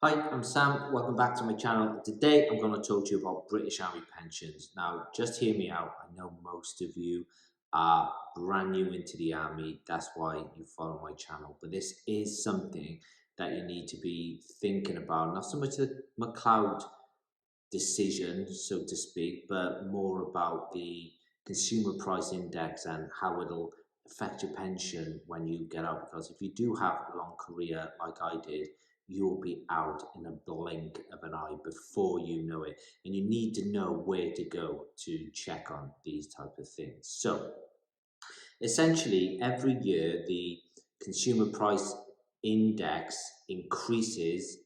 Hi, I'm Sam. Welcome back to my channel. Today I'm going to talk to you about British Army pensions. Now, just hear me out. I know most of you are brand new into the Army. That's why you follow my channel. But this is something that you need to be thinking about. Not so much the McCloud decision, so to speak, but more about the consumer price index and how it'll affect your pension when you get out. Because if you do have a long career like I did, you'll be out in a blink of an eye before you know it. And you need to know where to go to check on these type of things. So essentially, every year the consumer price index increases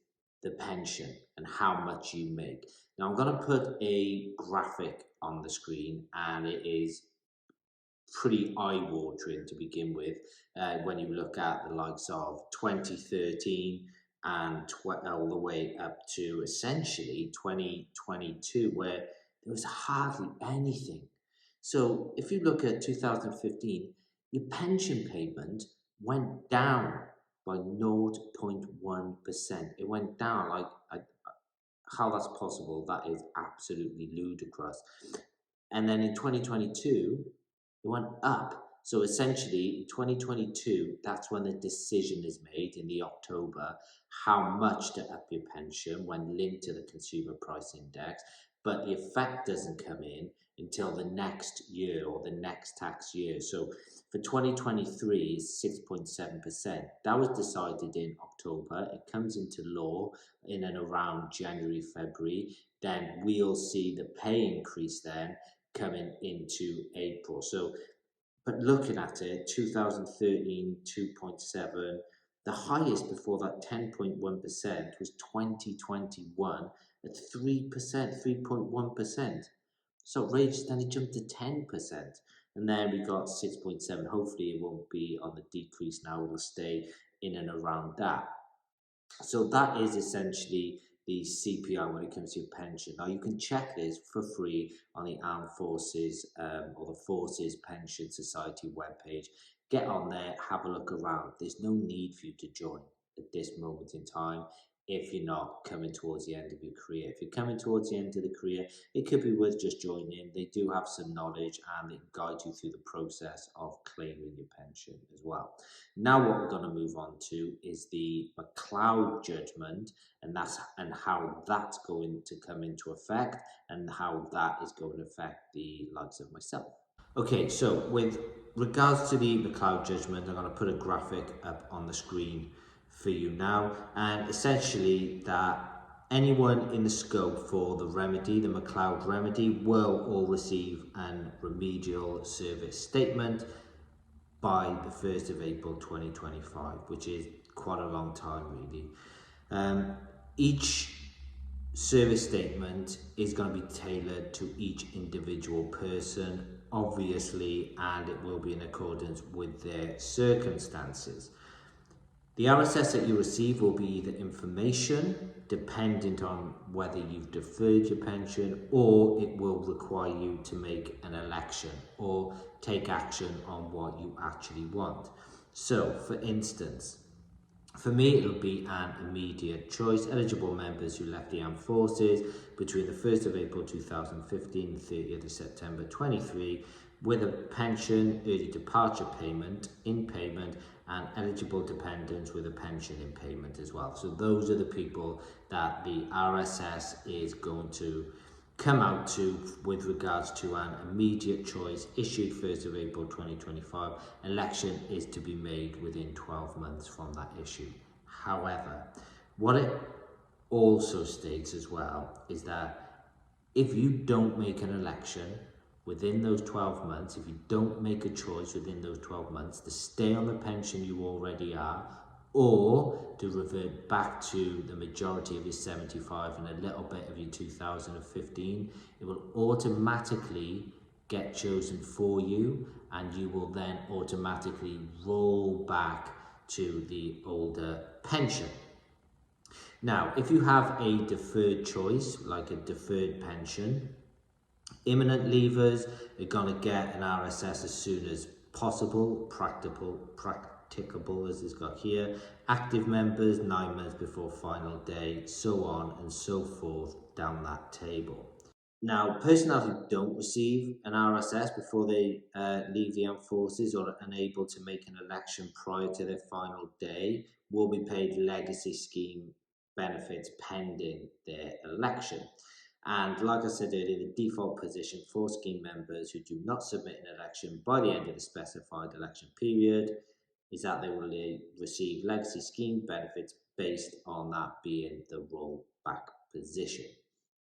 the pension and how much you make. Now, I'm going to put a graphic on the screen, and it is pretty eye-watering to begin with when you look at the likes of 2013 and all the way up to essentially 2022, where there was hardly anything. So if you look at 2015, your pension payment went down by 0.1%. It went down how that's possible, that is absolutely ludicrous. And then in 2022, it went up. So essentially, in 2022, that's when the decision is made in the October how much to up your pension when linked to the consumer price index. But the effect doesn't come in until the next year or the next tax year. So for 2023, 6.7%. That was decided in October. It comes into law in and around January, February. Then we'll see the pay increase then coming into April. So, but looking at it, 2013, 2.7, the highest before that 10.1% was 2021 at 3%, 3.1%. So outrageous, then it jumped to 10%. And then we got 6.7. Hopefully it won't be on the decrease now, it'll stay in and around that. So that is essentially the CPI when it comes to your pension. Now you can check this for free on the Armed Forces or the Forces Pension Society webpage. Get on there, have a look around. There's no need for you to join at this moment in time if you're not coming towards the end of your career. If you're coming towards the end of the career, it could be worth just joining. They do have some knowledge and they guide you through the process of claiming your pension as well. Now what we're going to move on to is the McCloud judgment and how that's going to come into effect and how that is going to affect the likes of myself. Okay, so with regards to the McCloud judgment, I'm going to put a graphic up on the screen for you now, and essentially that anyone in the scope for the remedy, the McCloud Remedy, will all receive an remedial service statement by the 1st of April 2025, which is quite a long time really. Each service statement is going to be tailored to each individual person, obviously, and it will be in accordance with their circumstances. The RSS that you receive will be either information, dependent on whether you've deferred your pension, or it will require you to make an election or take action on what you actually want. So, for instance, for me, it'll be an immediate choice. Eligible members who left the armed forces between the 1st of April 2015 and 30th of September 23 with a pension, early departure payment, in payment, and eligible dependents with a pension in payment as well. So those are the people that the RSS is going to come out to with regards to an immediate choice issued 1st of April 2025. Election is to be made within 12 months from that issue. However, what it also states as well is that if you don't make an election within those 12 months, if you don't make a choice within those 12 months to stay on the pension you already are, or to revert back to the majority of your 75 and a little bit of your 2015, it will automatically get chosen for you, and you will then automatically roll back to the older pension. Now, if you have a deferred choice, like a deferred pension, imminent leavers are going to get an RSS as soon as possible, practicable tickable as it's got here. Active members 9 months before final day, so on and so forth down that table. Now, personnel who don't receive an RSS before they leave the armed forces or are unable to make an election prior to their final day will be paid legacy scheme benefits pending their election. And like I said earlier, the default position for scheme members who do not submit an election by the end of the specified election period is that they will receive legacy scheme benefits based on that being the rollback position.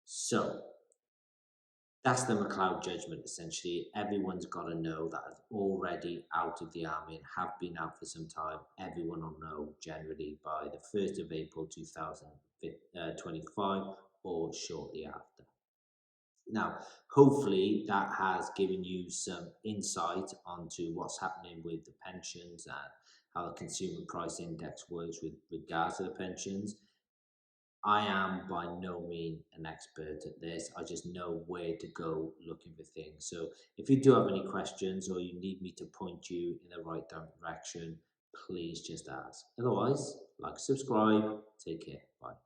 So that's the McCloud judgment, essentially. Everyone's got to know that is already out of the army and have been out for some time. Everyone will know generally by the 1st of April 2025 or shortly after. Now, hopefully that has given you some insight onto what's happening with the pensions and how the consumer price index works with regards to the pensions. I am by no means an expert at this. I just know where to go looking for things. So if you do have any questions or you need me to point you in the right direction, please just ask. Otherwise, like, subscribe. Take care. Bye.